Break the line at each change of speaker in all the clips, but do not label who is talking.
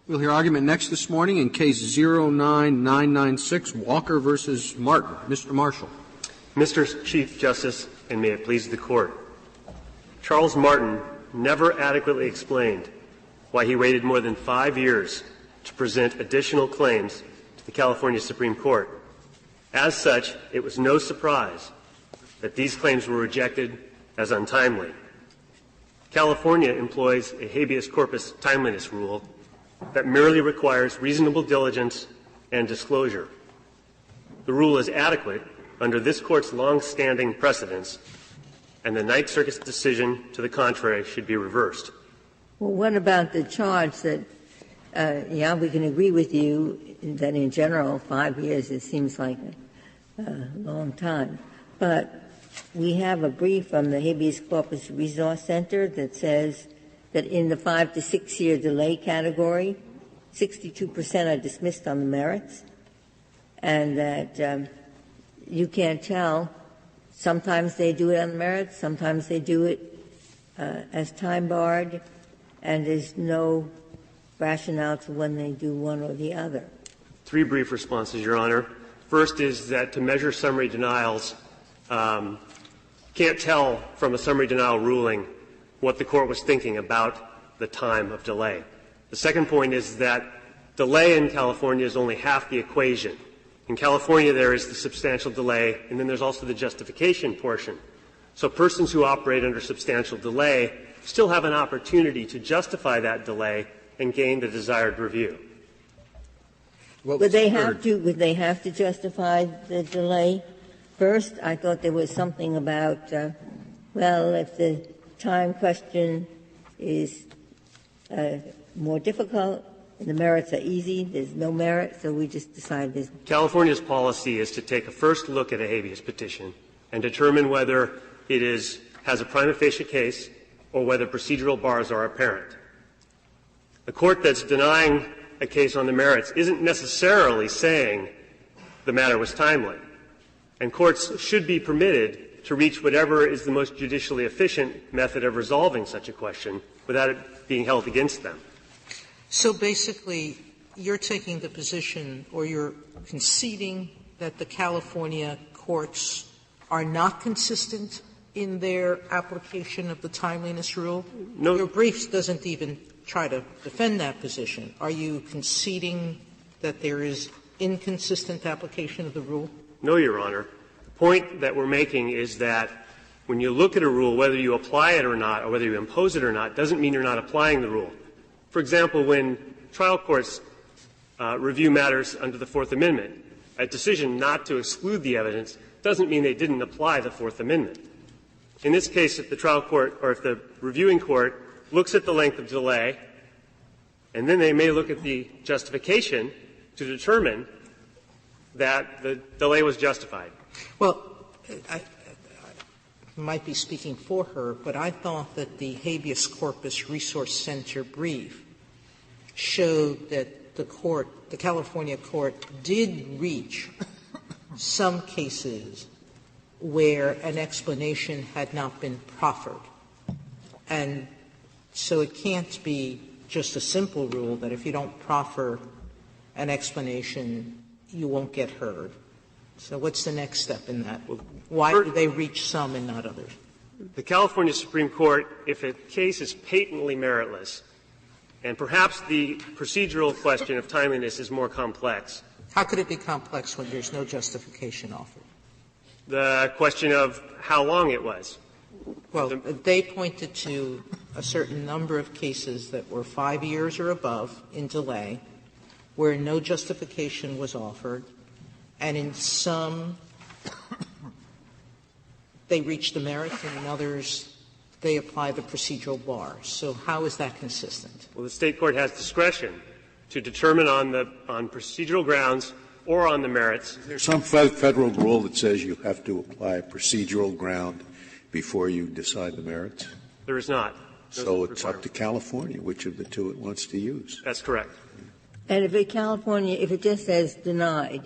We'll hear argument next this morning in Case 09996, Walker v. Martin. Mr. Marshall.
Mr. Chief Justice, and may it please the Court, Charles Martin never adequately explained why he waited more than 5 years to present additional claims to the California Supreme Court. As such, it was no surprise that these claims were rejected as untimely. California employs a habeas corpus timeliness rule that merely requires reasonable diligence and disclosure. The rule is adequate under this Court's long-standing precedents, and the Ninth Circuit's decision to the contrary should be reversed.
Well, what about the charge that, we can agree with you that in general 5 years it seems like a long time, but we have a brief from the Habeas Corpus Resource Center that says that in the 5 to 6 year delay category, 62% are dismissed on the merits, and that you can't tell. Sometimes they do it on the merits, sometimes they do it as time barred, and there's no rationale to when they do one or the other.
3 brief responses, Your Honor. First is that to measure summary denials, can't tell from a summary denial ruling what the Court was thinking about the time of delay. The second point is that delay in California is only half the equation. In California, there is the substantial delay, and then there's also the justification portion. So persons who operate under substantial delay still have an opportunity to justify that delay and gain the desired review.
Would they have to justify the delay? First, I thought there was something about, if the time question is more difficult and the merits are easy, there's no merit, so we just decide this.
California's policy is to take a first look at a habeas petition and determine whether it has a prima facie case or whether procedural bars are apparent. The court that's denying a case on the merits isn't necessarily saying the matter was timely. And courts should be permitted to reach whatever is the most judicially efficient method of resolving such a question without it being held against them.
So basically, you're taking the position, or you're conceding, that the California courts are not consistent in their application of the timeliness rule?
No.
Your brief doesn't even try to defend that position. Are you conceding that there is inconsistent application of the rule?
No, Your Honor. The point that we're making is that when you look at a rule, whether you apply it or not, or whether you impose it or not, doesn't mean you're not applying the rule. For example, when trial courts review matters under the Fourth Amendment, a decision not to exclude the evidence doesn't mean they didn't apply the Fourth Amendment. In this case, if the trial court or if the reviewing court looks at the length of delay, and then they may look at the justification to determine that the delay was justified.
Well, I might be speaking for her, but I thought that the Habeas Corpus Resource Center brief showed that the California court did reach some cases where an explanation had not been proffered. And so it can't be just a simple rule that if you don't proffer an explanation, you won't get heard. So what's the next step in that? Why do they reach some and not others?
The California Supreme Court, if a case is patently meritless, and perhaps the procedural question of timeliness is more complex.
How could it be complex when there's no justification offered?
The question of how long it was.
Well, they pointed to a certain number of cases that were 5 years or above in delay, where no justification was offered, and in some they reached the merits, and in others they apply the procedural bar. So how is that consistent?
Well, the State court has discretion to determine on procedural grounds or on the merits.
Is there some federal rule that says you have to apply a procedural ground before you decide the merits?
There is not.
So it's up to California which of the two it wants to use.
That's correct.
And if it just says denied,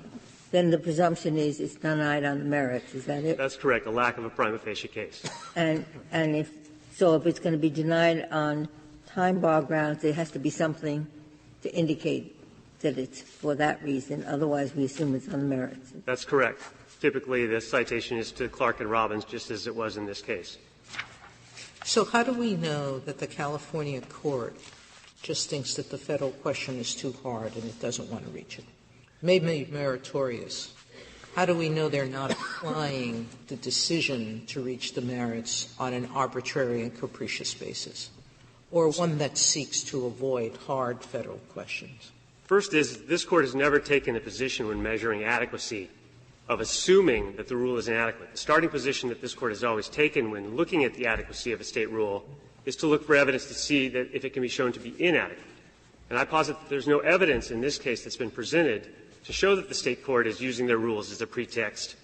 then the presumption is it's denied on the merits. Is that it?
That's correct. A lack of a prima facie case.
And if it's going to be denied on time bar grounds, there has to be something to indicate that it's for that reason. Otherwise, we assume it's on the merits.
That's correct. Typically, the citation is to Clark and Robbins, just as it was in this case.
So how do we know that the California court just thinks that the Federal question is too hard and it doesn't want to reach it? Maybe meritorious. How do we know they're not applying the decision to reach the merits on an arbitrary and capricious basis, or one that seeks to avoid hard Federal questions?
First is, this Court has never taken a position when measuring adequacy of assuming that the rule is inadequate. The starting position that this Court has always taken when looking at the adequacy of a State rule is to look for evidence to see that if it can be shown to be inadequate. And I posit that there's no evidence in this case that's been presented to show that the State court is using their rules as a pretext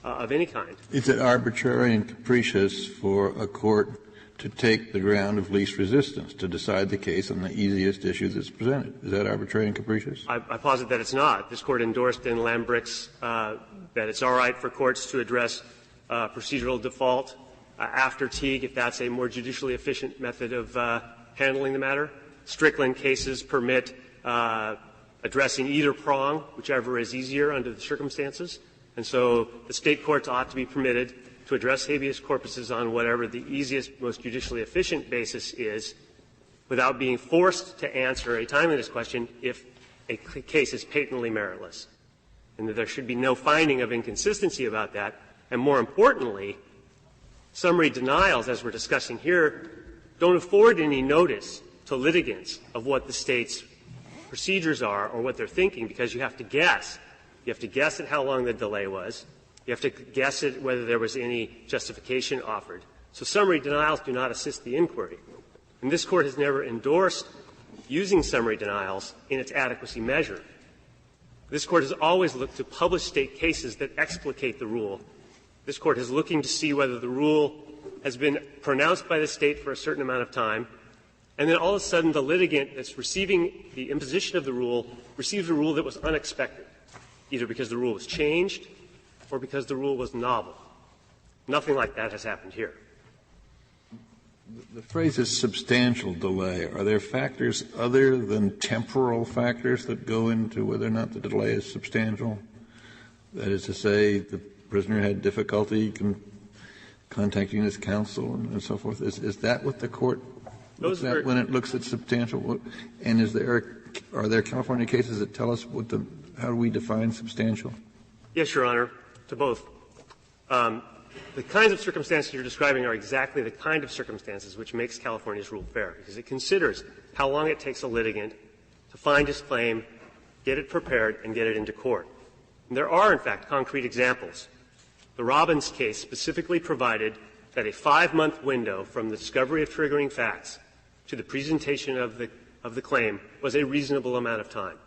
of any kind.
Is it arbitrary and capricious for a court to take the ground of least resistance, to decide the case on the easiest issue that's presented? Is that arbitrary and capricious?
I posit that it's not. This Court endorsed in Lambrix that it's all right for courts to address procedural default after Teague if that's a more judicially efficient method of handling the matter. Strickland cases permit addressing either prong, whichever is easier under the circumstances. And so the State courts ought to be permitted to address habeas corpuses on whatever the easiest, most judicially efficient basis is without being forced to answer a timeliness question if a case is patently meritless. And that there should be no finding of inconsistency about that. And more importantly, summary denials, as we're discussing here, don't afford any notice to litigants of what the State's procedures are or what they're thinking, because you have to guess. You have to guess at how long the delay was. You have to guess at whether there was any justification offered. So summary denials do not assist the inquiry. And this Court has never endorsed using summary denials in its adequacy measure. This Court has always looked to published State cases that explicate the rule. This Court is looking to see whether the rule has been pronounced by the State for a certain amount of time, and then all of a sudden the litigant that's receiving the imposition of the rule receives a rule that was unexpected, either because the rule was changed or because the rule was novel. Nothing like that has happened here.
The phrase is substantial delay. Are there factors other than temporal factors that go into whether or not the delay is substantial? That is to say, the prisoner had difficulty contacting his counsel and so forth. Is that what the Court looks at when it looks at substantial? And are there California cases that tell us how do we define substantial?
Yes, Your Honor, to both. The kinds of circumstances you're describing are exactly the kind of circumstances which makes California's rule fair, because it considers how long it takes a litigant to find his claim, get it prepared, and get it into court. And there are, in fact, concrete examples. The Robbins case specifically provided that a 5-month window from the discovery of triggering facts to the presentation of the claim was a reasonable amount of time.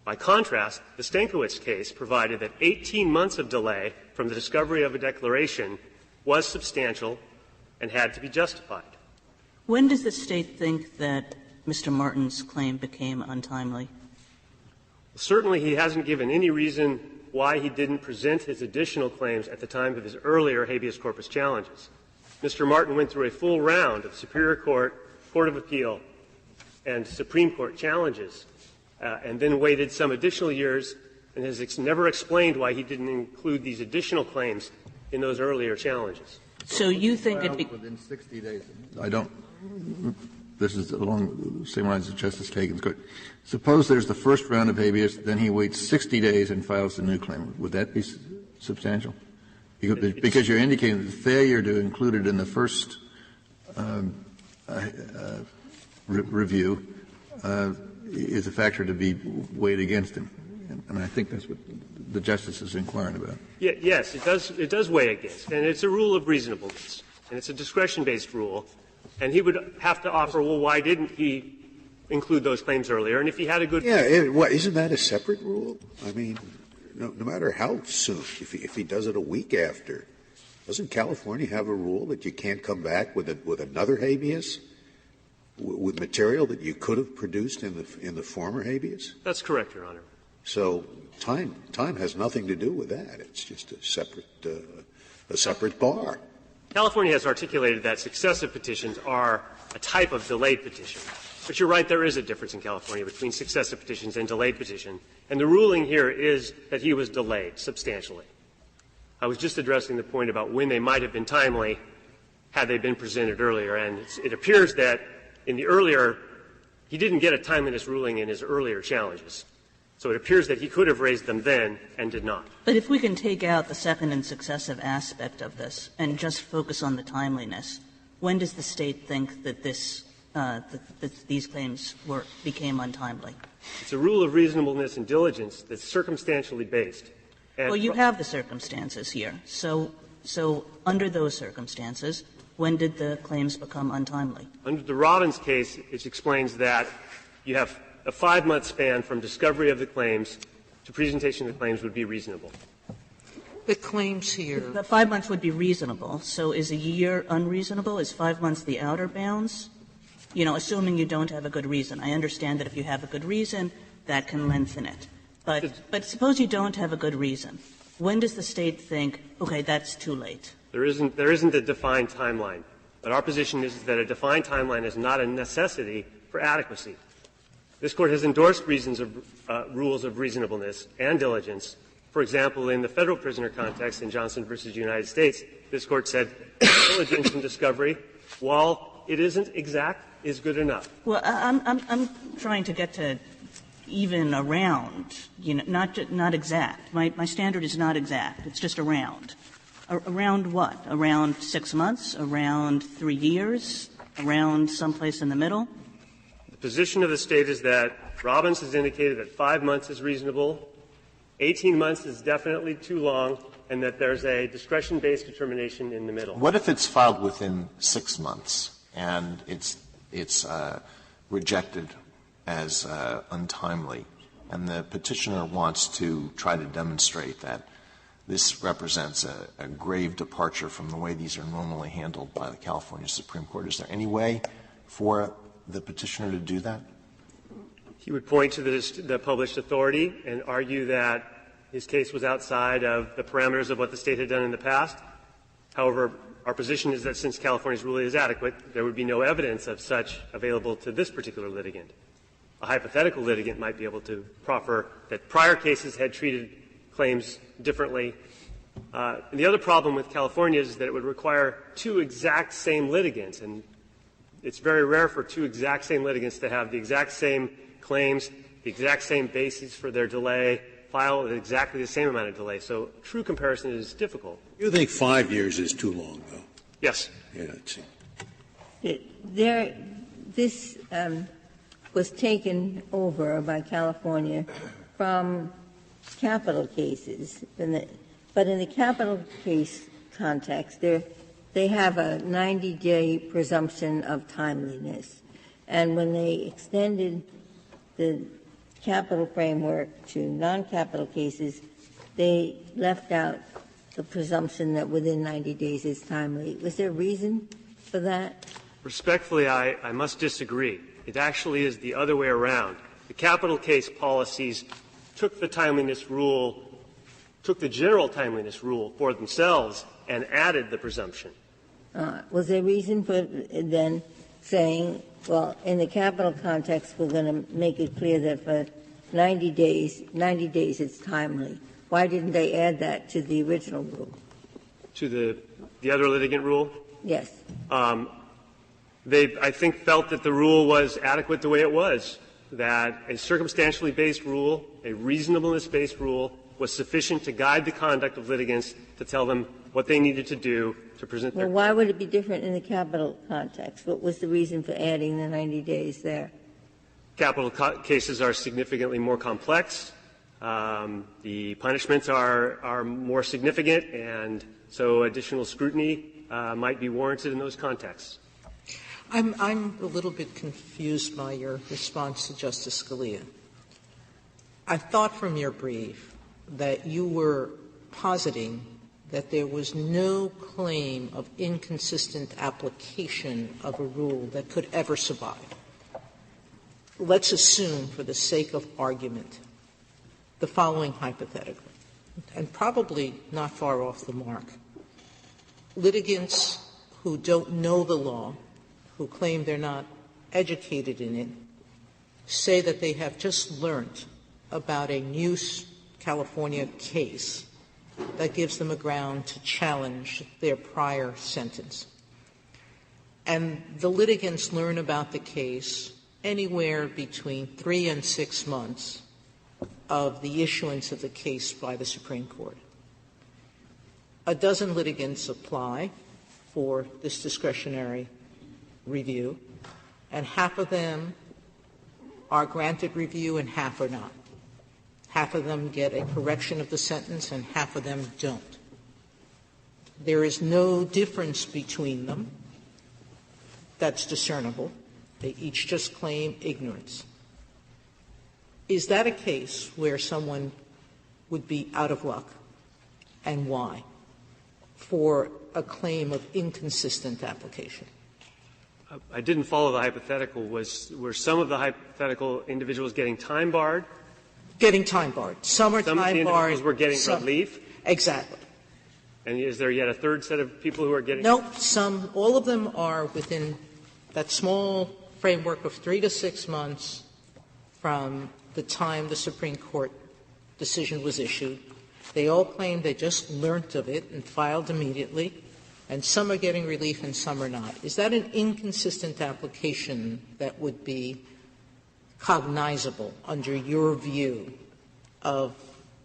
By contrast, the Stankiewicz case provided that 18 months of delay from the discovery of a declaration was substantial and had to be justified.
When does the State think that Mr. Martin's claim became untimely?
Certainly he hasn't given any reason why he didn't present his additional claims at the time of his earlier habeas corpus challenges. Mr. Martin went through a full round of Superior Court, Court of Appeal, and Supreme Court challenges, and then waited some additional years and has never explained why he didn't include these additional claims in those earlier challenges.
So you think
within 60 days. I don't. This is along the same lines as Justice Kagan's. Suppose there's the first round of habeas, then he waits 60 days and files a new claim. Would that be substantial? Because you're indicating the failure to include it in the first review is a factor to be weighed against him. And I think that's what the Justice is inquiring about.
Yes, it does weigh against. And it's a rule of reasonableness. And it's a discretion-based rule. And he would have to offer, well, why didn't he include those claims earlier? And if he had a good
isn't that a separate rule? I mean, no matter how soon, if he does it a week after, doesn't California have a rule that you can't come back with another habeas, with material that you could have produced in the former habeas?
That's correct, Your Honor.
So time has nothing to do with that. It's just a separate bar.
California has articulated that successive petitions are a type of delayed petition. But you're right, there is a difference in California between successive petitions and delayed petition. And the ruling here is that he was delayed substantially. I was just addressing the point about when they might have been timely had they been presented earlier. And it appears that in the earlier, he didn't get a timeliness ruling in his earlier challenges. So it appears that he could have raised them then and did not.
But if we can take out the second and successive aspect of this and just focus on the timeliness, when does the State think that this that these claims became untimely?
It's a rule of reasonableness and diligence that's circumstantially based. And
well, you have the circumstances here. So under those circumstances, when did the claims become untimely?
Under the Robbins case, it explains that you have a 5-month span from discovery of the claims to presentation of the claims would be reasonable.
The claims here.
The 5 months would be reasonable. So is a year unreasonable? Is 5 months the outer bounds? You know, assuming you don't have a good reason. I understand that if you have a good reason, that can lengthen it. But suppose you don't have a good reason. When does the State think, okay, that's too late?
There isn't a defined timeline. But our position is that a defined timeline is not a necessity for adequacy. This Court has endorsed rules of reasonableness and diligence. For example, in the federal prisoner context in Johnson v. United States, this Court said diligence in discovery, while it isn't exact, is good enough.
Well, I'm trying to get to even around, you know, not exact. My standard is not exact. It's just around. Around what? Around 6 months? Around 3 years? Around someplace in the middle?
The position of the State is that Robbins has indicated that 5 months is reasonable, 18 months is definitely too long, and that there's a discretion-based determination in the middle.
What if it's filed within 6 months and it's rejected as untimely, and the petitioner wants to try to demonstrate that this represents a grave departure from the way these are normally handled by the California Supreme Court? Is there any way for the petitioner to do that?
He would point to the published authority and argue that his case was outside of the parameters of what the State had done in the past. However, our position is that since California's ruling is adequate, there would be no evidence of such available to this particular litigant. A hypothetical litigant might be able to proffer that prior cases had treated claims differently. And the other problem with California is that it would require 2 exact same litigants, and it's very rare for 2 exact same litigants to have the exact same claims, the exact same basis for their delay, file with exactly the same amount of delay. So true comparison is difficult.
You think 5 years is too long, though?
Yes.
Yeah, it seems.
This was taken over by California from capital cases. But in the capital case context, they have a 90-day presumption of timeliness. And when they extended the capital framework to non-capital cases, they left out the presumption that within 90 days is timely. Was there a reason for that?
Respectfully, I must disagree. It actually is the other way around. The capital case policies took the timeliness rule, took the general timeliness rule for themselves and added the presumption.
Was there a reason for then saying, well, in the capital context, we're going to make it clear that for 90 days it's timely? Why didn't they add that to the original rule?
To the other litigant rule?
Yes.
They, I think, felt that the rule was adequate the way it was, that a circumstantially based rule, a reasonableness-based rule, was sufficient to guide the conduct of litigants to tell them what they needed to do to present their case.
Well, why would it be different in the capital context? What was the reason for adding the 90 days there?
Capital cases are significantly more complex. The punishments are more significant, and so additional scrutiny might be warranted in those contexts.
I'm a little bit confused by your response to Justice Scalia. I thought from your brief that you were positing that there was no claim of inconsistent application of a rule that could ever survive. Let's assume, for the sake of argument, the following hypothetical, and probably not far off the mark. litigants who don't know the law, who claim they're not educated in it, say that they have just learned about a new California case that gives them a ground to challenge their prior sentence. And the litigants learn about the case anywhere between 3 and 6 months of the issuance of the case by the Supreme Court. A dozen litigants apply for this discretionary review, and half of them are granted review and half are not. Half of them get a correction of the sentence and half of them don't. There is no difference between them that's discernible. They each just claim ignorance. Is that a case where someone would be out of luck, and why, for a claim of inconsistent application?
I didn't follow the hypothetical. Were some of the hypothetical individuals getting time barred?
Getting time barred. Some are
time barred. Some of the individuals were getting relief?
Exactly.
And is there yet a third set of people who are getting?
No, all of them are within that small framework of 3 to 6 months from the time the Supreme Court decision was issued. They all claim they just learned of it and filed immediately, and some are getting relief and some are not. Is that an inconsistent application that would be cognizable under your view of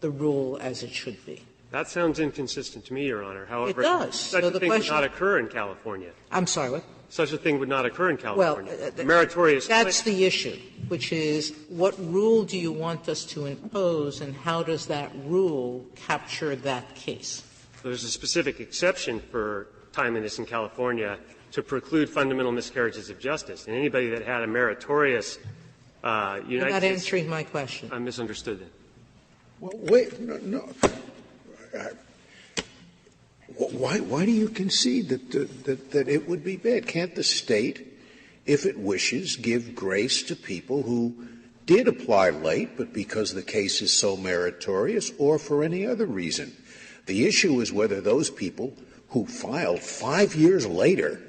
the rule as it should be?
That sounds inconsistent to me, Your Honor. However,
it does.
Such a thing would not occur in California.
I'm sorry, what?
Such a thing would not occur in California.
Well,
meritorious.
That's the issue, which is what rule do you want us to impose and how does that rule capture that case?
There's a specific exception for timeliness in California to preclude fundamental miscarriages of justice. And anybody that had a meritorious United
You're not
States
answering my question.
I misunderstood that.
Well, wait, no. Why do you concede that it would be bad? Can't the state, if it wishes, give grace to people who did apply late, but because the case is so meritorious, or for any other reason? The issue is whether those people who filed 5 years later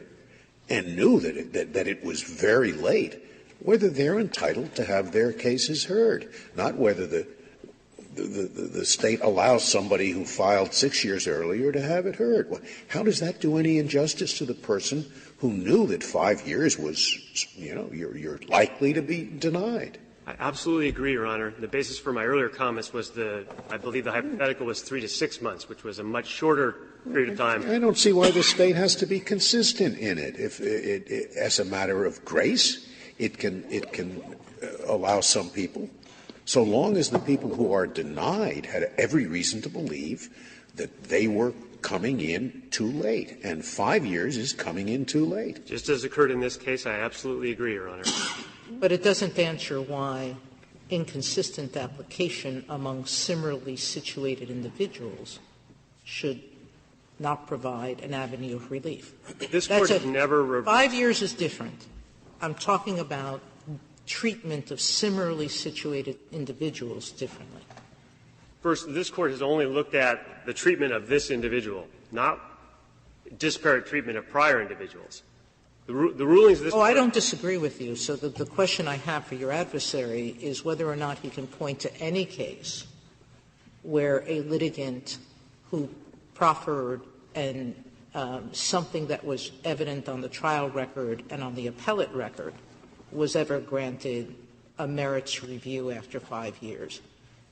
and knew that it was very late, whether they're entitled to have their cases heard, not whether the state allows somebody who filed 6 years earlier to have it heard. How does that do any injustice to the person who knew that 5 years was, you're likely to be denied?
I absolutely agree, Your Honor. The basis for my earlier comments was I believe the hypothetical was 3 to 6 months, which was a much shorter period of time.
I don't see why the state has to be consistent in it. If as a matter of grace, it can allow some people, so long as the people who are denied had every reason to believe that they were coming in too late, and 5 years is coming in too late.
Just as occurred in this case, I absolutely agree, Your Honor.
But it doesn't answer why inconsistent application among similarly situated individuals should not provide an avenue of relief.
This Court has never
5 years is different. I'm talking about treatment of similarly situated individuals differently.
First, this Court has only looked at the treatment of this individual, not disparate treatment of prior individuals. The rulings of this Court —
I don't disagree with you. So the question I have for your adversary is whether or not he can point to any case where a litigant who proffered and something that was evident on the trial record and on the appellate record was ever granted a merits review after 5 years,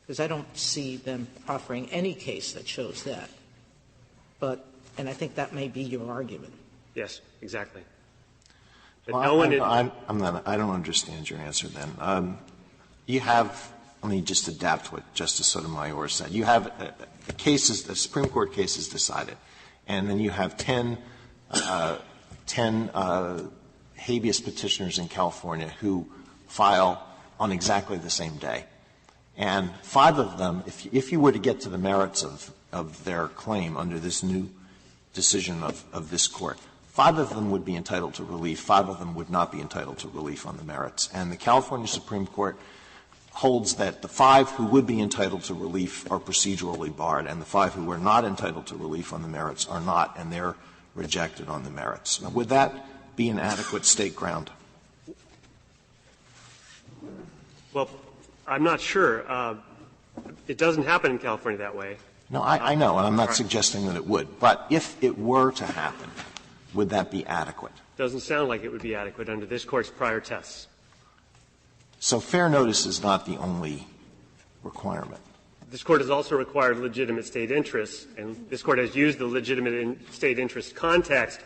because I don't see them offering any case that shows that. And I think that may be your argument.
Yes, exactly.
Well, I don't understand your answer then. You have — let me just adapt what Justice Sotomayor said. You have cases, the Supreme Court cases decided, and then you have 10 habeas petitioners in California who file on exactly the same day. And 5 of them, if you were to get to the merits of their claim under this new decision of this Court, 5 of them would be entitled to relief, 5 of them would not be entitled to relief on the merits. And the California Supreme Court holds that the 5 who would be entitled to relief are procedurally barred, and the 5 who are not entitled to relief on the merits are not, and their rejected on the merits. Now, would that be an adequate state ground?
Well, I'm not sure. It doesn't happen in California that way.
No, I know, and I'm not suggesting that it would. But if it were to happen, would that be adequate?
Doesn't sound like it would be adequate under this Court's prior tests.
So fair notice is not the only requirement.
This Court has also required legitimate state interests, and this Court has used the legitimate state interest context,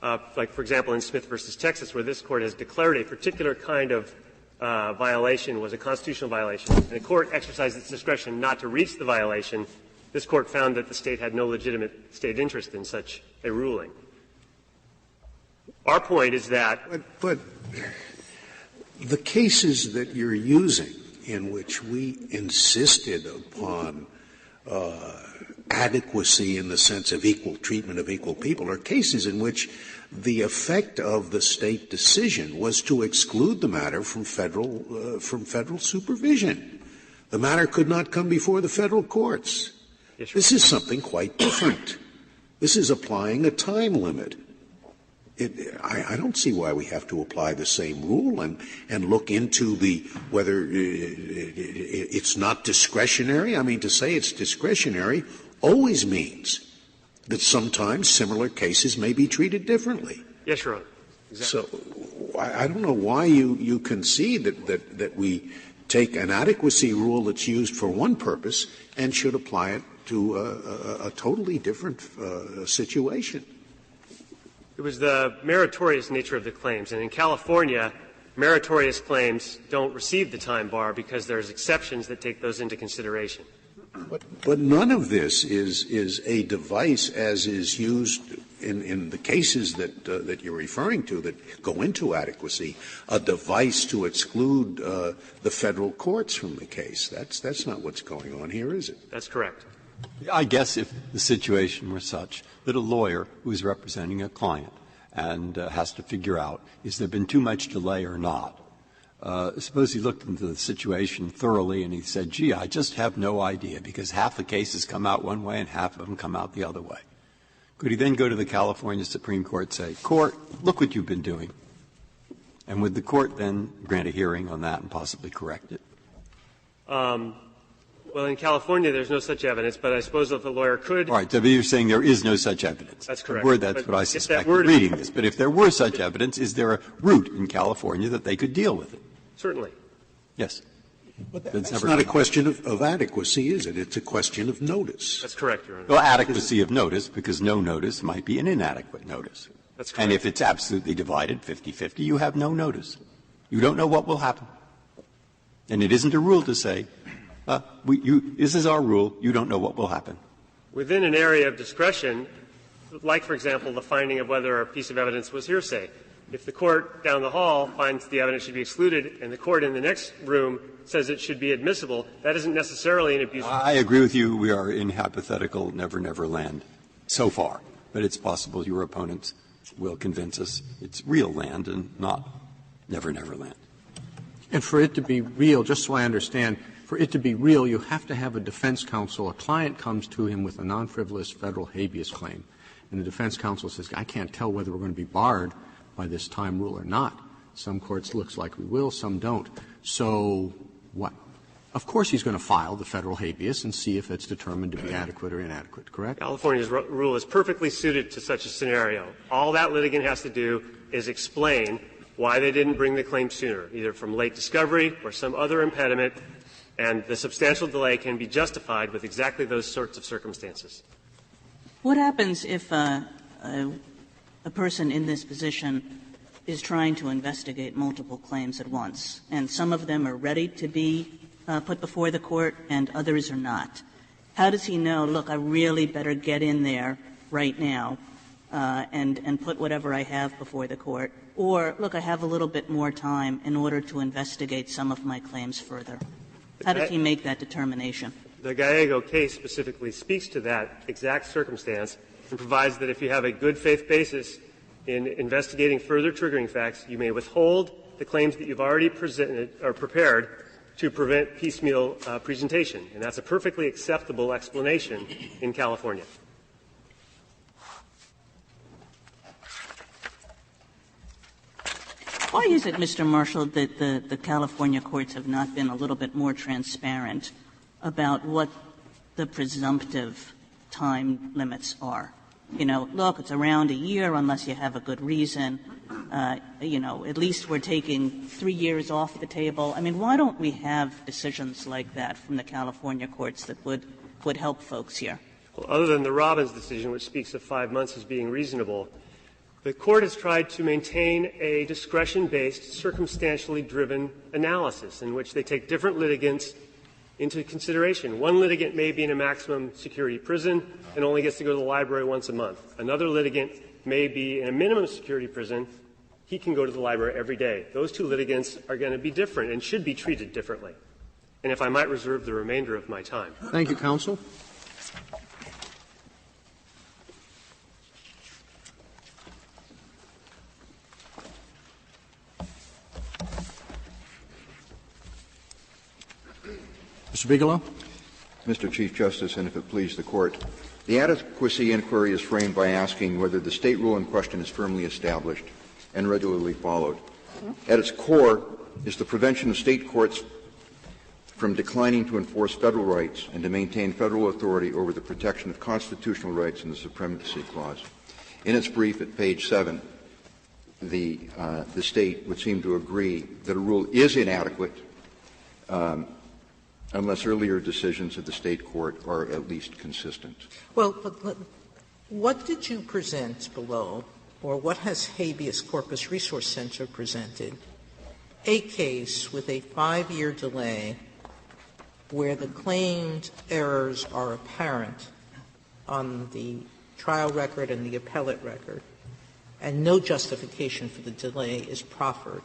like, for example, in Smith v. Texas, where this Court has declared a particular kind of violation was a constitutional violation, and the Court exercised its discretion not to reach the violation. This Court found that the State had no legitimate state interest in such a ruling. Our point is that
— But the cases that you're using in which we insisted upon adequacy in the sense of equal treatment of equal people are cases in which the effect of the State decision was to exclude the matter from federal supervision. The matter could not come before the Federal courts.
Yes,
this is something quite different. This is applying a time limit. I don't see why we have to apply the same rule and look into whether it's not discretionary. I mean, to say it's discretionary always means that sometimes similar cases may be treated differently.
Yes, Your Honor. Exactly.
So I don't know why you concede that we take an adequacy rule that's used for one purpose and should apply it to a totally different situation.
It was the meritorious nature of the claims. And in California, meritorious claims don't receive the time bar because there's exceptions that take those into consideration.
But none of this is a device as is used in the cases that you're referring to that go into adequacy, a device to exclude the Federal courts from the case. That's not what's going on here, is it?
That's correct.
I guess if the situation were such that a lawyer who is representing a client and has to figure out, is there been too much delay or not, suppose he looked into the situation thoroughly and he said, gee, I just have no idea because half the cases come out one way and half of them come out the other way. Could he then go to the California Supreme Court and say, Court, look what you've been doing? And would the Court then grant a hearing on that and possibly correct it?
Well, in California, there's no such evidence, but I suppose if the lawyer could.
All right. So you're saying there is no such evidence.
That's correct.
That's what I suspect reading this. But if there were such evidence, is there a route in California that they could deal with it?
Certainly.
Yes.
But that's not a question of adequacy, is it? It's a question of notice.
That's correct, Your Honor.
Well, adequacy of notice, because no notice might be an inadequate notice.
That's correct.
And if it's absolutely divided, 50-50, you have no notice. You don't know what will happen. And it isn't a rule to say, this is our rule, you don't know what will happen.
Within an area of discretion, like, for example, the finding of whether a piece of evidence was hearsay, if the Court down the hall finds the evidence should be excluded and the Court in the next room says it should be admissible, that isn't necessarily an abuse.
I agree with you. We are in hypothetical never, never land so far. But it's possible your opponents will convince us it's real land and not never, never land.
And for it to be real, just so I understand, for it to be real, you have to have a defense counsel. A client comes to him with a non-frivolous Federal habeas claim, and the defense counsel says, I can't tell whether we're going to be barred by this time rule or not. Some courts looks like we will, some don't. So what? Of course he's going to file the Federal habeas and see if it's determined to be adequate or inadequate, correct?
California's rule is perfectly suited to such a scenario. All that litigant has to do is explain why they didn't bring the claim sooner, either from late discovery or some other impediment, and the substantial delay can be justified with exactly those sorts of circumstances.
What happens if a person in this position is trying to investigate multiple claims at once, and some of them are ready to be put before the Court and others are not? How does he know, look, I really better get in there right now and put whatever I have before the Court, or, look, I have a little bit more time in order to investigate some of my claims further? How does he make that determination?
The Gallego case specifically speaks to that exact circumstance and provides that if you have a good faith basis in investigating further triggering facts, you may withhold the claims that you've already presented or prepared to prevent piecemeal presentation. And that's a perfectly acceptable explanation in California.
Why is it, Mr. Marshall, that the California courts have not been a little bit more transparent about what the presumptive time limits are? You know, look, it's around a year unless you have a good reason. You know, at least we're taking 3 years off the table. I mean, why don't we have decisions like that from the California courts that would help folks here?
Well, other than the Robbins decision, which speaks of 5 months as being reasonable, the Court has tried to maintain a discretion-based, circumstantially driven analysis in which they take different litigants into consideration. One litigant may be in a maximum security prison and only gets to go to the library once a month. Another litigant may be in a minimum security prison. He can go to the library every day. Those two litigants are going to be different and should be treated differently. And if I might reserve the remainder of my time.
Thank you, counsel. Mr. Bigelow.
Mr. Chief Justice, and if it please the Court, the adequacy inquiry is framed by asking whether the State rule in question is firmly established and regularly followed. At its core is the prevention of State courts from declining to enforce Federal rights and to maintain Federal authority over the protection of constitutional rights in the Supremacy Clause. In its brief at page 7, the State would seem to agree that a rule is inadequate unless earlier decisions of the State court are at least consistent.
Well, but what did you present below, or what has Habeas Corpus Resource Center presented, a case with a 5-year delay where the claimed errors are apparent on the trial record and the appellate record, and no justification for the delay is proffered?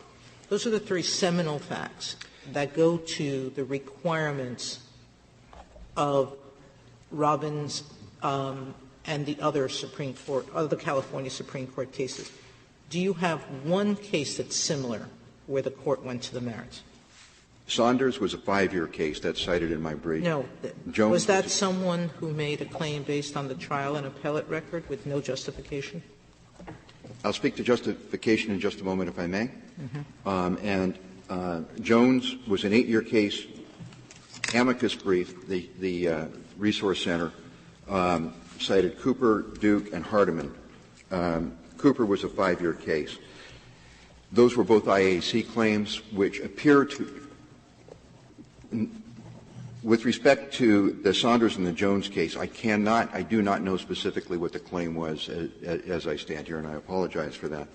Those are the three seminal facts that go to the requirements of Robbins and the other Supreme Court, other California Supreme Court cases. Do you have one case that's similar where the Court went to the merits?
Saunders was a 5-year case. That's cited in my brief.
No.
Jones
was that someone who made a claim based on the trial and appellate record with no justification?
I'll speak to justification in just a moment, if I may. Jones was an 8-year case. Amicus brief, the Resource Center, cited Cooper, Duke, and Hardiman. Cooper was a 5-year case. Those were both IAC claims which appear to — with respect to the Saunders and the Jones case, I do not know specifically what the claim was as I stand here, and I apologize for that.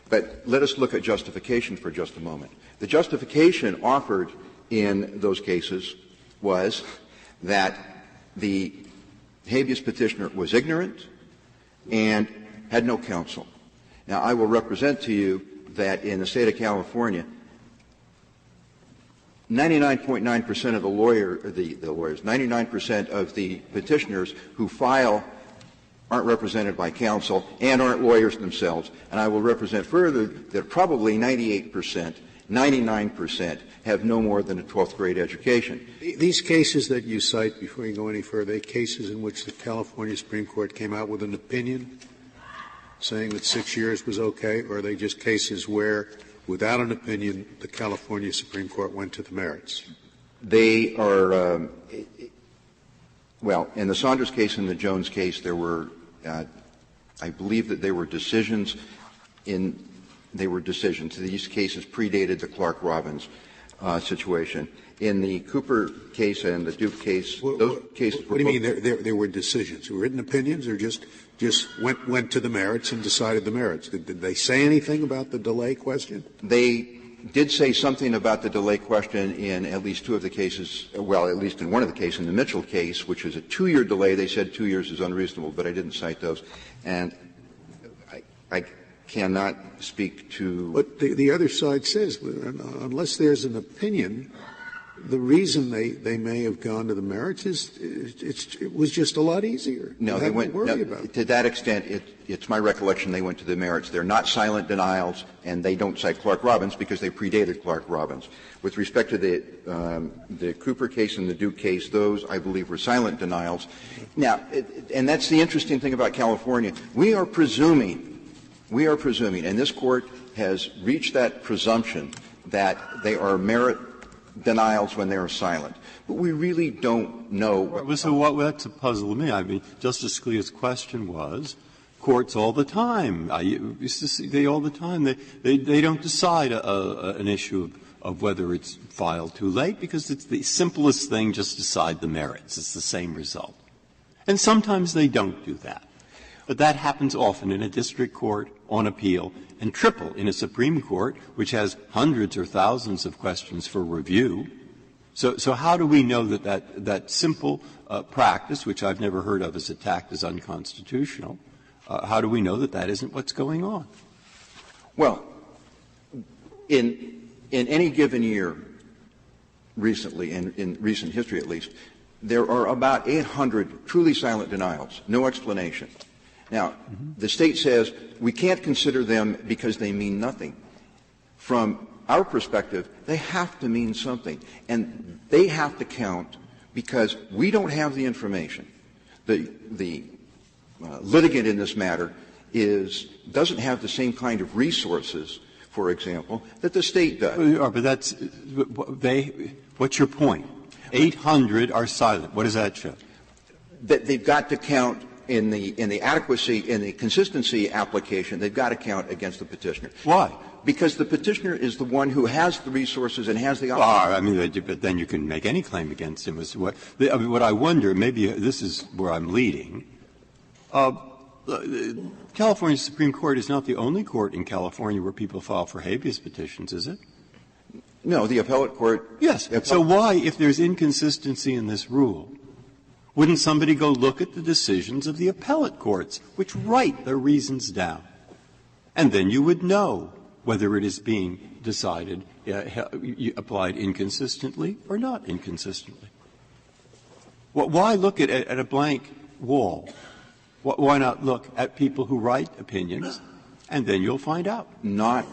But let us look at justification for just a moment. The justification offered in those cases was that the habeas petitioner was ignorant and had no counsel. Now, I will represent to you that in the State of California, 99.9% of the lawyers, 99% of the petitioners who file aren't represented by counsel and aren't lawyers themselves. And I will represent further that probably 98%, 99% have no more than a 12th grade education.
These cases that you cite, before you go any further, are they cases in which the California Supreme Court came out with an opinion saying that 6 years was okay, or are they just cases where, without an opinion, the California Supreme Court went to the merits?
They are well, in the Saunders case and the Jones case, there were I believe that they were decisions. These cases predated the Clark-Robbins situation. In the Cooper case and the Duke case, those cases were —
What do you mean there were decisions? Written opinions, or just went to the merits and decided the merits? Did they say anything about the delay question?
They did say something about the delay question in at least two of the cases — well, at least in one of the cases, in the Mitchell case, which was a 2-year delay. They said 2 years is unreasonable, but I didn't cite those. And I cannot speak to —
But the other side says, unless there's an opinion, the reason they may have gone to the merits is it was just a lot easier.
No, they went — to that extent, it's my recollection they went to the merits. They're not silent denials, and they don't cite Clark-Robbins because they predated Clark-Robbins. With respect to the Cooper case and the Duke case, those, I believe, were silent denials. Now, and that's the interesting thing about California. We are presuming We are presuming, and this Court has reached that presumption that they are merit denials when they are silent. But we really don't know.
That's a puzzle to me. I mean, Justice Scalia's question was, courts all the time, I used to see all the time, they don't decide an issue of whether it's filed too late, because it's the simplest thing, just decide the merits. It's the same result. And sometimes they don't do that. But that happens often in a district court on appeal, and triple in a Supreme Court, which has hundreds or thousands of questions for review. So how do we know that simple practice, which I've never heard of as attacked as unconstitutional, how do we know that isn't what's going on?
Well, in any given year recently, in recent history at least, there are about 800 truly silent denials, no explanation. Now, the State says we can't consider them because they mean nothing. From our perspective, they have to mean something, and they have to count because we don't have the information. The litigant in this matter doesn't have the same kind of resources, for example, that the State does.
But what's your point? 800 are silent. What does that show?
That they've got to count in the adequacy, in the consistency application, they've got to count against the petitioner.
Why?
Because the petitioner is the one who has the resources and has the opportunity.
I mean, but then you can make any claim against him as to what I wonder, maybe this is where I'm leading. California Supreme Court is not the only court in California where people file for habeas petitions, is it?
No, the appellate court.
Yes. So why, if there's inconsistency in this rule, wouldn't somebody go look at the decisions of the appellate courts, which write their reasons down? And then you would know whether it is being decided, applied inconsistently or not inconsistently. Why look at a blank wall? Why not look at people who write opinions, and then you'll find out?
Not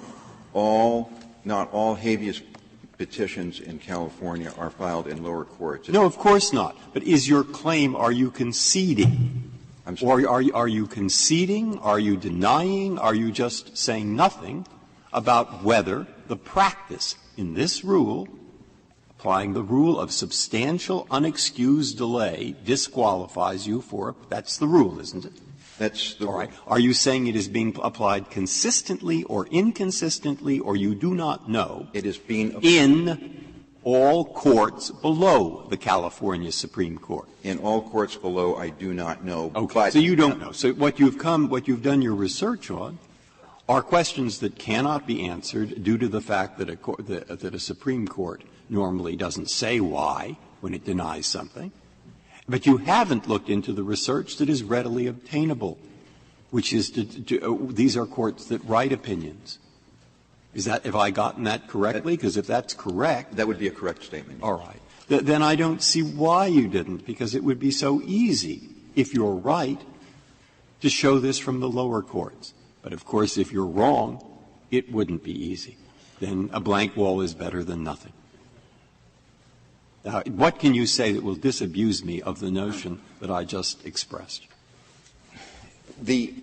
all habeas petitions in California are filed in lower courts.
No, of course not. But is your claim, are you conceding?
I'm sorry.
Or are you conceding? Are you denying? Are you just saying nothing about whether the practice in this rule, applying the rule of substantial unexcused delay, disqualifies you for — that's the rule, isn't it?
That's the rule.
All right. Are you saying it is being applied consistently or inconsistently, or you do not know?
It is being applied
in all courts below the California Supreme Court.
In all courts below, I do not know.
Okay. So you don't know. So what you've done your research on are questions that cannot be answered due to the fact that a Supreme Court normally doesn't say why when it denies something. But you haven't looked into the research that is readily obtainable, which is these are courts that write opinions. Is that — have I gotten that correctly? Because if that's correct —
that would be a correct statement.
All right. Then I don't see why you didn't, because it would be so easy, if you're right, to show this from the lower courts. But, of course, if you're wrong, it wouldn't be easy. Then a blank wall is better than nothing. What can you say that will disabuse me of the notion that I just expressed?
The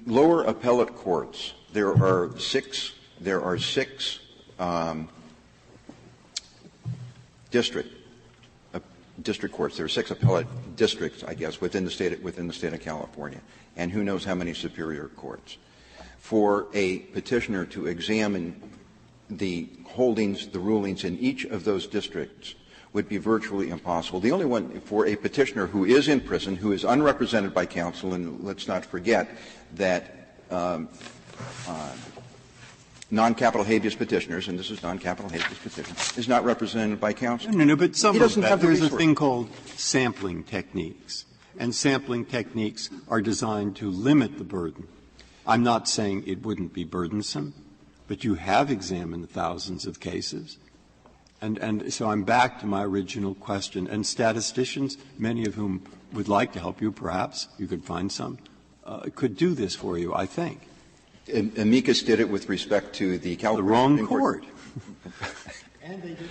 lower appellate courts, there are six district courts. There are 6 appellate districts, I guess, within the state of California, and who knows how many superior courts. For a petitioner to examine the holdings, the rulings in each of those districts would be virtually impossible. The only one for a petitioner who is in prison, who is unrepresented by counsel, and let's not forget that non-capital habeas petitioners, and this is non-capital habeas petition, is not represented by counsel.
No, but some
he doesn't have the
there's
resource.
a thing called sampling techniques, and sampling techniques are designed to limit the burden. I'm not saying it wouldn't be burdensome, but you have examined thousands of cases. And so I'm back to my original question. And statisticians, many of whom would like to help you, perhaps, you could find some, could do this for you, I think.
Amicus did it with respect to the California
Supreme Court.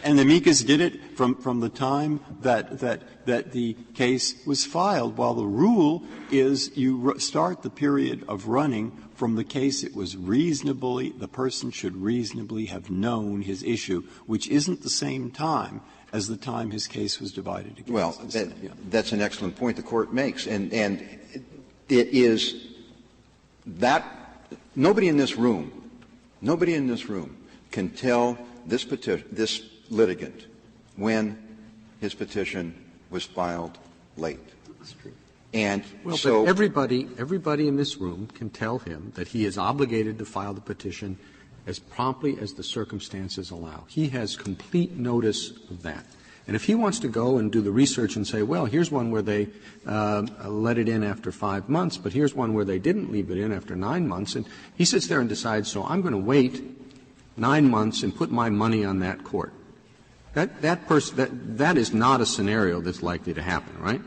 And the amicus did it from the time that the case was filed, while the rule is you start the period of running from the case it was reasonably, the person should reasonably have known his issue, which isn't the same time as the time his case was divided against.
Well, that's an excellent point the Court makes. And it is that nobody in this room can tell this litigant when his petition was filed late.
That's true.
And
well,
so
but everybody in this room can tell him that he is obligated to file the petition as promptly as the circumstances allow. He has complete notice of that. And if he wants to go and do the research and say, well, here's one where they let it in after 5 months, but here's one where they didn't leave it in after 9 months, and he sits there and decides, so I'm going to wait 9 months and put my money on that court. That is not a scenario that's likely to happen, right?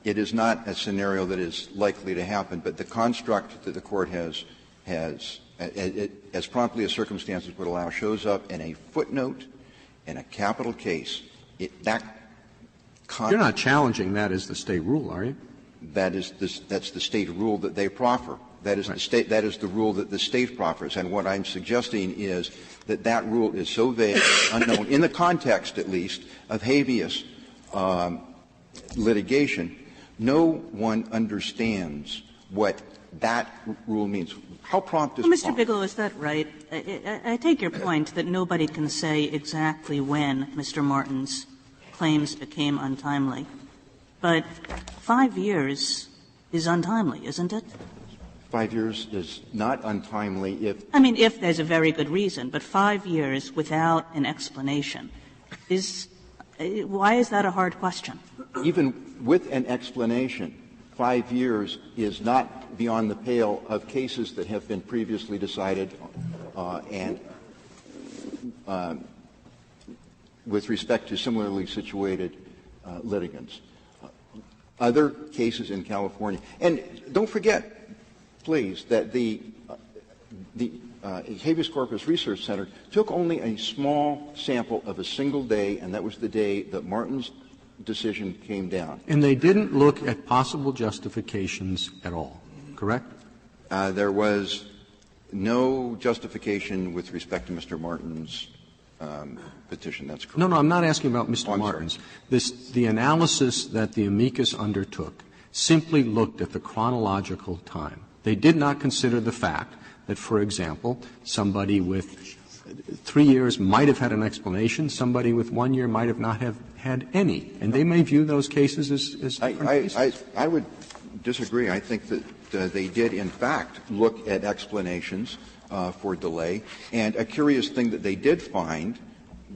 It is not a scenario that is likely to happen, but the construct that the Court has as promptly as circumstances would allow shows up in a footnote in a capital case. You're
not challenging that as the State rule, are you?
That's the State rule that they proffer. That is right. That is the rule that the State proffers. And what I'm suggesting is that rule is so vague, unknown, in the context, at least, of habeas litigation. No one understands what that rule means. How prompt is prompt?
Mr. Bigelow, is that right? I take your point that nobody can say exactly when Mr. Martin's claims became untimely. But 5 years is untimely, isn't it?
5 years is not untimely
if there's a very good reason, but 5 years without an explanation why is that a hard question?
Even with an explanation, 5 years is not beyond the pale of cases that have been previously decided and with respect to similarly situated litigants. Other cases in California. And don't forget, please, that the Habeas Corpus Research Center took only a small sample of a single day, and that was the day that Martin's decision came down.
And they didn't look at possible justifications at all, correct?
There was no justification with respect to Mr. Martin's petition. That's correct.
No, I'm not asking about Mr. Martin's. The analysis that the amicus undertook simply looked at the chronological time. They did not consider the fact that, for example, somebody with 3 years might have had an explanation, somebody with 1 year might have not have had any. And they may view those cases as different cases.
I would disagree. I think that they did, in fact, look at explanations for delay. And a curious thing that they did find,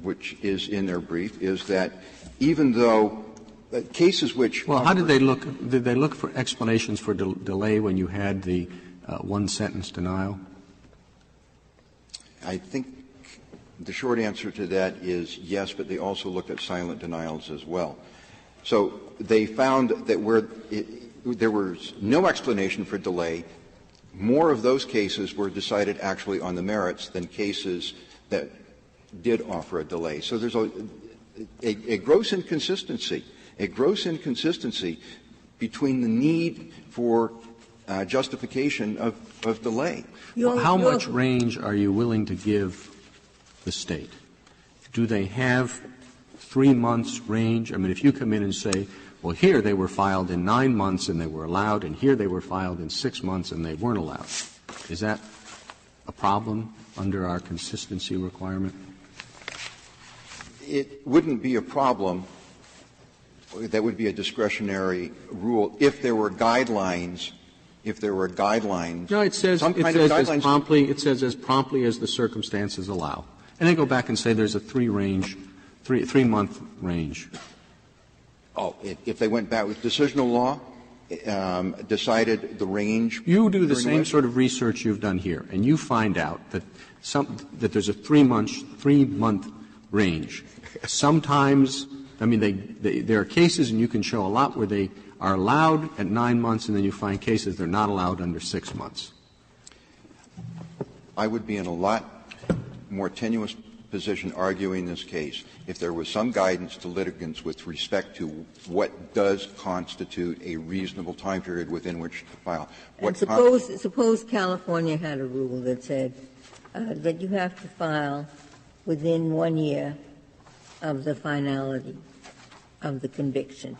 which is in their brief, is that even though cases which —
Well, how did they look? Did they look for explanations for delay when you had the one-sentence denial?
I think the short answer to that is yes, but they also looked at silent denials as well. So they found that where there was no explanation for delay, more of those cases were decided actually on the merits than cases that did offer a delay. So there's a gross inconsistency between the need for justification of delay.
How much range are you willing to give the State? Do they have 3 months range? I mean, if you come in and say, well, here they were filed in 9 months and they were allowed, and here they were filed in 6 months and they weren't allowed, is that a problem under our consistency requirement?
It wouldn't be a problem. That would be a discretionary rule if there were guidelines. If there were guidelines,
no, it says it says as promptly as the circumstances allow, and they go back and say there's a 3-month range.
Oh, if they went back with decisional law, decided the range.
You do the same sort of research you've done here, and you find out that there's a 3-month range. Sometimes, I mean, there are cases, and you can show a lot where they are allowed at 9 months, and then you find cases they're not allowed under 6 months.
I would be in a lot more tenuous position arguing this case if there was some guidance to litigants with respect to what does constitute a reasonable time period within which to file.
And suppose California had a rule that said that you have to file within 1 year of the finality of the conviction,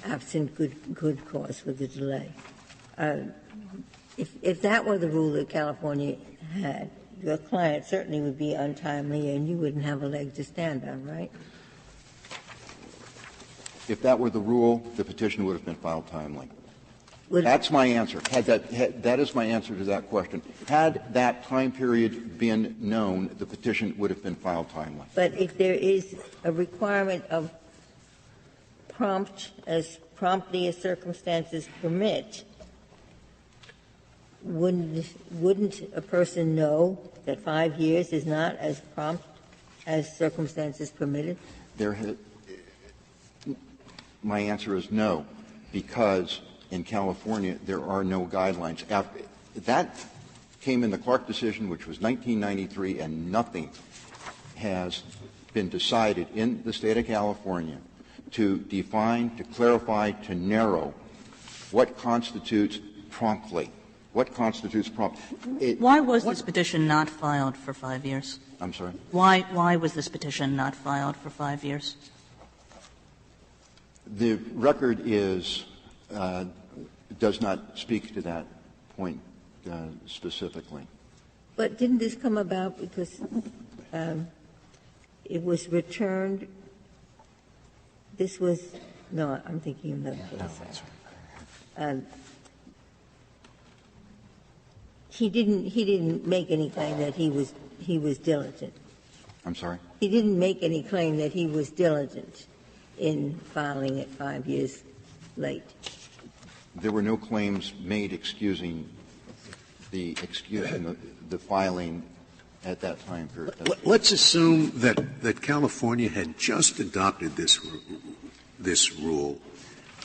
absent good cause for the delay. If that were the rule that California had, your client certainly would be untimely and you wouldn't have a leg to stand on, right?
If that were the rule, the petition would have been filed timely. That's my answer. That is my answer to that question. Had that time period been known, the petition would have been filed timely.
But if there is a requirement of promptly as circumstances permit, wouldn't a person know that 5 years is not as prompt as circumstances permitted?
My answer is no, because in California there are no guidelines. That came in the Clark decision, which was 1993, and nothing has been decided in the State of California to define, to clarify, to narrow what constitutes promptly. What constitutes prompt?
Why was this petition not filed for 5 years?
I'm sorry?
Why was this petition not filed for 5 years?
The record does not speak to that point specifically.
But didn't this come about because it was returned? No, I'm thinking of another case. He didn't make any claim that he was diligent.
I'm sorry?
He didn't make any claim that he was diligent in filing it 5 years late.
There were no claims made excusing the filing at that time period.
Let's assume that California had just adopted this rule,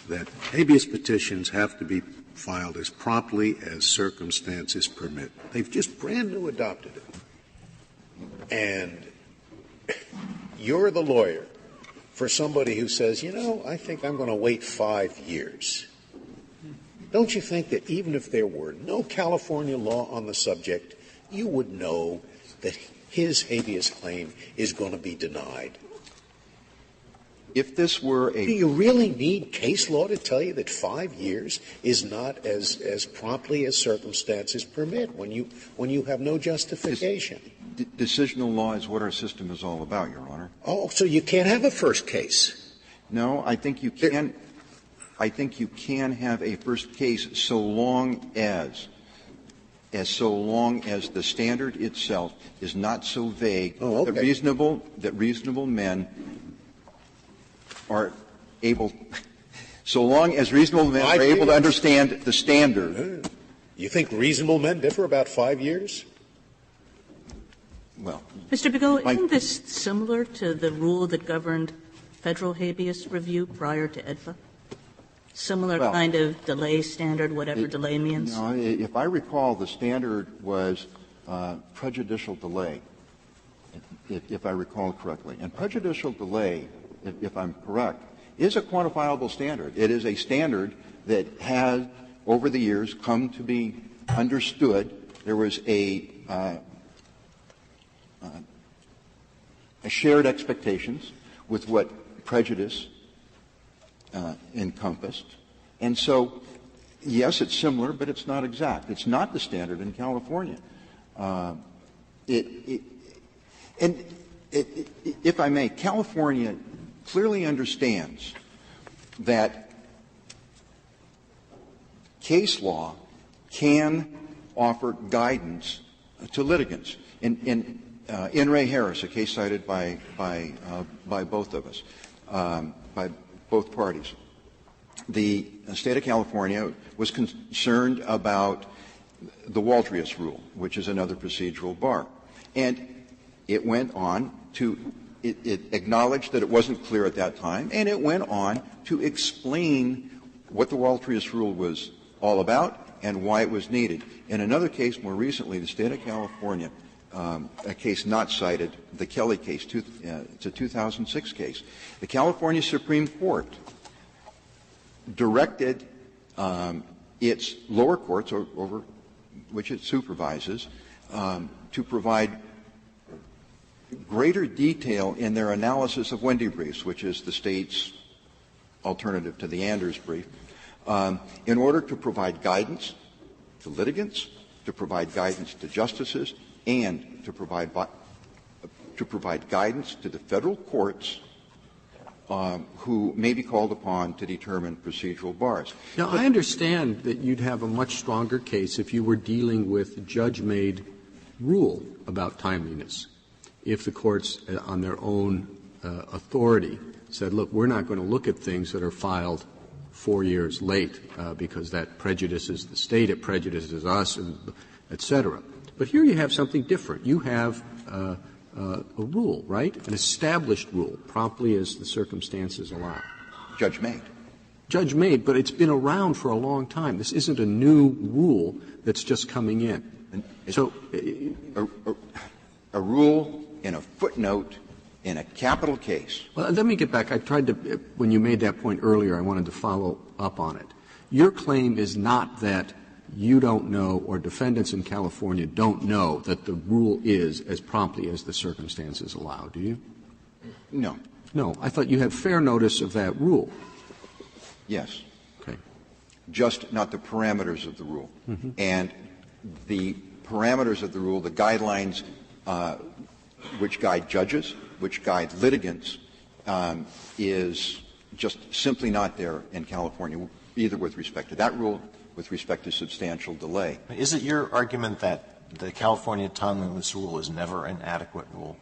that habeas petitions have to be filed as promptly as circumstances permit. They've just brand new adopted it. And you're the lawyer for somebody who says, I think I'm going to wait 5 years. Don't you think that even if there were no California law on the subject, you would know that his habeas claim is going to be denied?
If this were
Do you really need case law to tell you that 5 years is not as promptly as circumstances permit when you have no justification?
Decisional law is what our system is all about, Your Honor.
Oh, so you can't have a first case?
No, I think you can. I think you can have a first case so long as the standard itself is not so vague that reasonable men are able, so long as reasonable men are able to understand the standard.
You think reasonable men differ about 5 years?
Well,
Mr. Bigelow, isn't this similar to the rule that governed federal habeas review prior to AEDPA? Similar kind of delay standard, whatever delay means?
No, if I recall, the standard was prejudicial delay, if I recall correctly. And prejudicial delay, if I'm correct, is a quantifiable standard. It is a standard that has, over the years, come to be understood. There was a shared expectations with what prejudice encompassed. And so, yes, it's similar, but it's not exact. It's not the standard in California. If I may, California clearly understands that case law can offer guidance to litigants. In Ray Harris, a case cited by both of us, by both parties, the State of California was concerned about the Waltrius rule, which is another procedural bar. And it went on to it acknowledged that it wasn't clear at that time, and it went on to explain what the Waltrius rule was all about and why it was needed. In another case more recently, the State of California, a case not cited, the Kelly case, it's a 2006 case. The California Supreme Court directed its lower courts, over which it supervises, to provide greater detail in their analysis of Wendy briefs, which is the State's alternative to the Anders brief, in order to provide guidance to litigants, to provide guidance to justices, and to provide guidance to the federal courts who may be called upon to determine procedural bars.
Now, I understand that you'd have a much stronger case if you were dealing with a judge-made rule about timeliness. If the courts, on their own authority, said, look, we're not going to look at things that are filed 4 years late because that prejudices the State, it prejudices us, et cetera. But here you have something different. You have a rule, right? An established rule, promptly as the circumstances allow.
Judge-made.
Judge-made, but it's been around for a long time. This isn't a new rule that's just coming in. So
a rule in a footnote in a capital case.
Well, let me get back. I tried to, when you made that point earlier, I wanted to follow up on it. Your claim is not that you don't know or defendants in California don't know that the rule is as promptly as the circumstances allow, do you?
No.
No. I thought you had fair notice of that rule.
Yes.
Okay.
Just not the parameters of the rule.
Mm-hmm.
And the parameters of the rule, the guidelines which guide judges, which guide litigants, is just simply not there in California, either with respect to that rule, with respect to substantial delay.
Is it your argument that the California timeliness rule is never an adequate rule,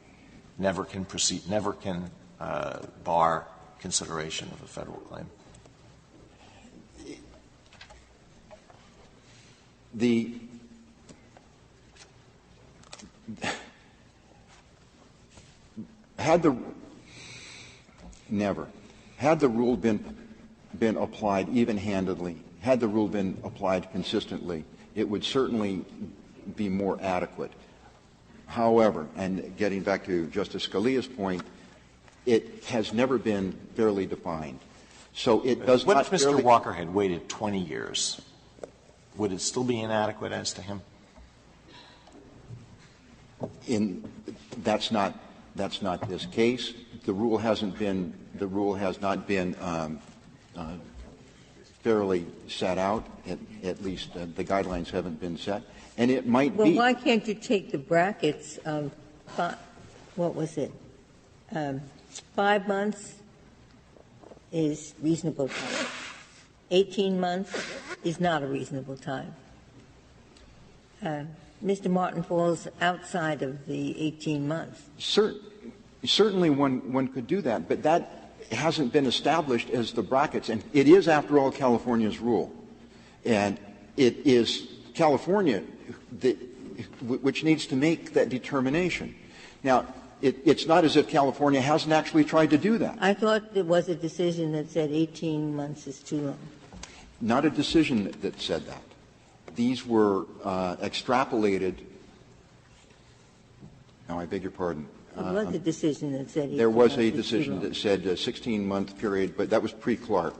never can proceed, never can bar consideration of a federal claim?
Had the rule been applied even-handedly, had the rule been applied consistently, it would certainly be more adequate. However, and getting back to Justice Scalia's point, it has never been fairly defined. So it does
what
not
if Mr. Walker had waited 20 years? Would it still be inadequate as to him?
That's not this case. The rule has not been fairly set out. At least the guidelines haven't been set, and it might be.
Well, why can't you take the brackets of what was it? 5 months is reasonable time. 18 months is not a reasonable time. Mr. Martin falls outside of the 18 months.
Certainly one could do that, but that hasn't been established as the brackets. And it is, after all, California's rule. And it is California which needs to make that determination. Now, it's not as if California hasn't actually tried to do that.
I thought there was a decision that said 18 months is too long.
Not a decision that said that. These were extrapolated. Now, I beg your pardon.
There was a decision that said 18
there was
months
a decision that said a 16-month period, but that was pre-Clark.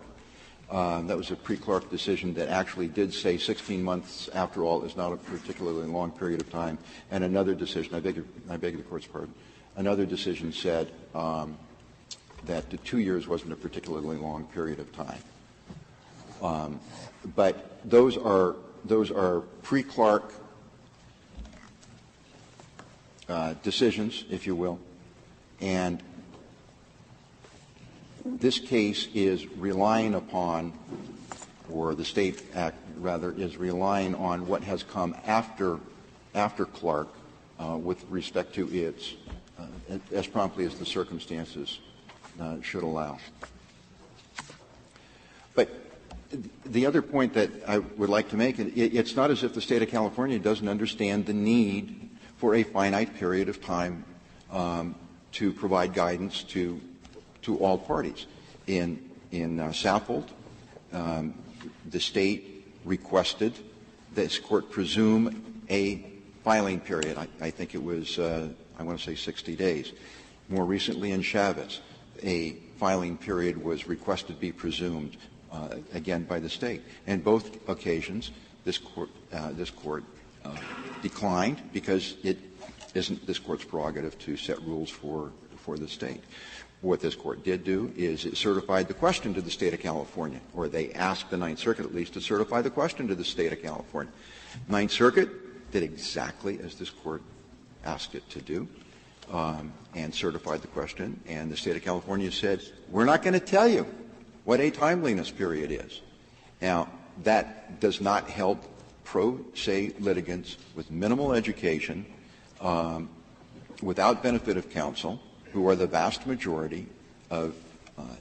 That was a pre-Clark decision that actually did say 16 months, after all, is not a particularly long period of time. And another decision, I beg the Court's pardon, another decision said that the 2 years wasn't a particularly long period of time. But those are pre-Clark decisions, if you will, and this case is relying upon, or the State Act, rather, is relying on what has come after Clark with respect to its, as promptly as the circumstances should allow. But the other point that I would like to make, it's not as if the State of California doesn't understand the need for a finite period of time to provide guidance to all parties. In Saffold, the State requested this Court presume a filing period. I think it was, I want to say 60 days. More recently in Chavez, a filing period was requested to be presumed, again, by the State. And both occasions, this Court declined because it isn't this Court's prerogative to set rules for the State. What this Court did do is it certified the question to the State of California, or they asked the Ninth Circuit at least to certify the question to the State of California. Ninth Circuit did exactly as this Court asked it to do, and certified the question, and the State of California said, we're not going to tell you what a timeliness period is. Now, that does not help pro se litigants with minimal education, without benefit of counsel, who are the vast majority of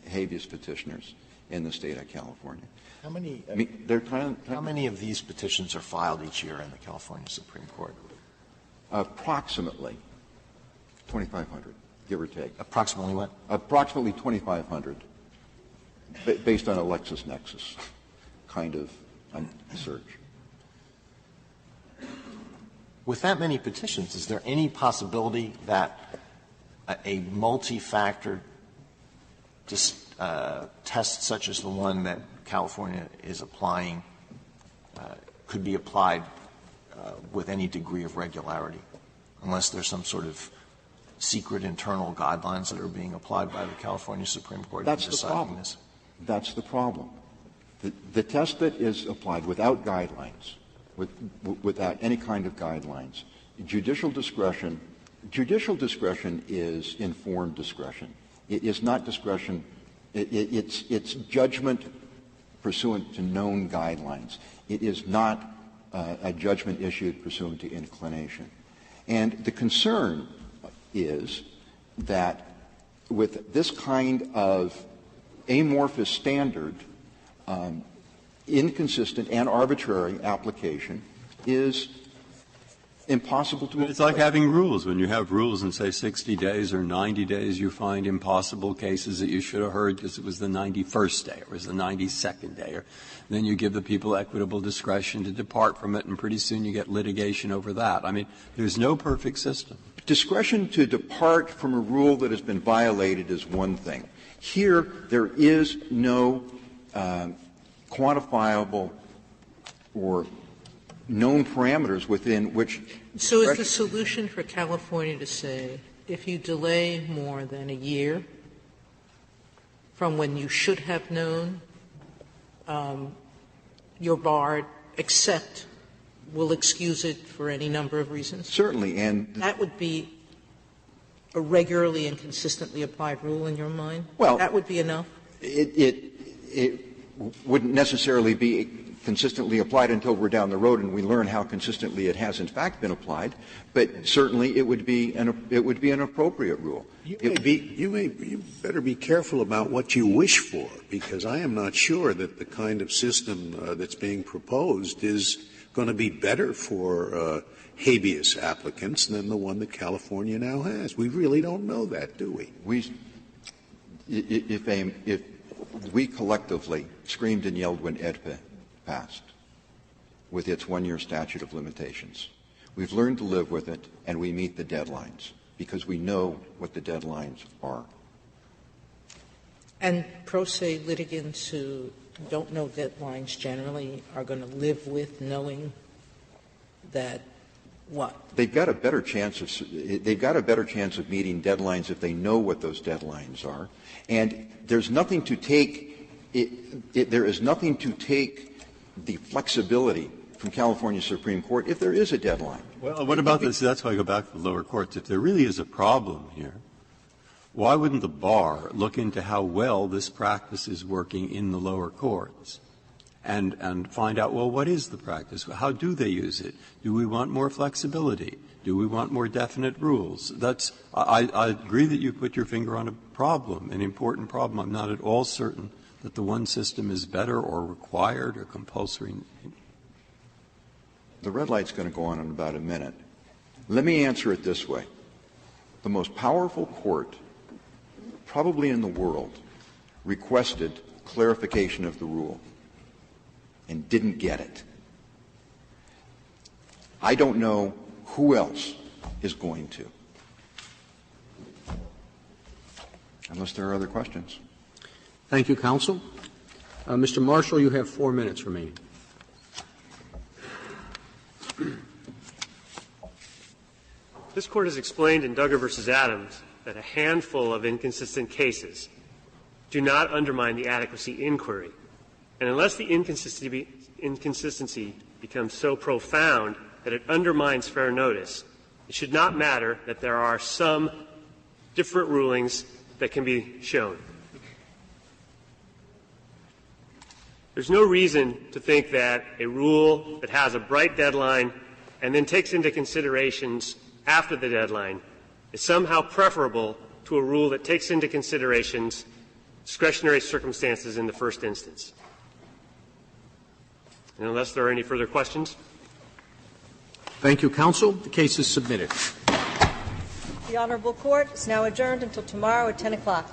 habeas petitioners in the State of California.
How many,
I mean, they're
how many of these petitions are filed each year in the California Supreme Court?
Approximately 2,500, give or take.
Approximately what?
Approximately 2,500, based on a LexisNexis kind of search.
With that many petitions, is there any possibility that a multi-factor test such as the one that California is applying could be applied with any degree of regularity, unless there's some sort of secret internal guidelines that are being applied by the California Supreme Court?
That's the problem. That's the problem. The test that is applied without guidelines, without any kind of guidelines, judicial discretion is informed discretion. It is not discretion. It's judgment pursuant to known guidelines. It is not a judgment issued pursuant to inclination. And the concern is that with this kind of amorphous standard, inconsistent and arbitrary application is impossible to apply.
It's like having rules. When you have rules and say 60 days or 90 days, you find impossible cases that you should have heard because it was the 91st day or it was the 92nd day. Or then you give the people equitable discretion to depart from it, and pretty soon you get litigation over that. I mean, there's no perfect system.
Discretion to depart from a rule that has been violated is one thing. Here, there is no quantifiable or known parameters within which.
So is the solution for California to say, if you delay more than a year from when you should have known, you're barred, except we'll excuse it for any number of reasons?
Certainly. And
that would be a regularly and consistently applied rule in your mind?
Well,
that would be enough?
It wouldn't necessarily be consistently applied until we're down the road and we learn how consistently it has in fact been applied, but certainly it would be an appropriate rule.
You better be careful about what you wish for, because I am not sure that the kind of system that's being proposed is going to be better for habeas applicants than the one that California now has. We really don't know that, do we?
If we collectively screamed and yelled when AEDPA passed with its one-year statute of limitations, we've learned to live with it, and we meet the deadlines because we know what the deadlines are.
And pro se litigants who don't know deadlines generally are going to live with knowing that what?
They've got a better chance of meeting deadlines if they know what those deadlines are. And there's nothing to take there is nothing to take the flexibility from California Supreme Court if there is a deadline.
Well, what about this? That's why I go back to the lower courts. If there really is a problem here, why wouldn't the bar look into how well this practice is working in the lower courts and find out, well, what is the practice? How do they use it? Do we want more flexibility? Do we want more definite rules? I agree that you put your finger on a problem, an important problem. I'm not at all certain that the one system is better or required or compulsory.
The red light's going to go on in about a minute. Let me answer it this way. The most powerful court, probably in the world, requested clarification of the rule and didn't get it. I don't know who else is going to. Unless there are other questions.
Thank you, counsel. Mr. Marshall, you have 4 minutes remaining.
This Court has explained in Duggar v. Adams that a handful of inconsistent cases do not undermine the adequacy inquiry. And unless the inconsistency becomes so profound that it undermines fair notice, it should not matter that there are some different rulings that can be shown. There's no reason to think that a rule that has a bright deadline and then takes into considerations after the deadline is somehow preferable to a rule that takes into considerations discretionary circumstances in the first instance. And unless there are any further questions.
Thank you, counsel. The case is submitted.
The Honorable Court is now adjourned until tomorrow at 10 o'clock.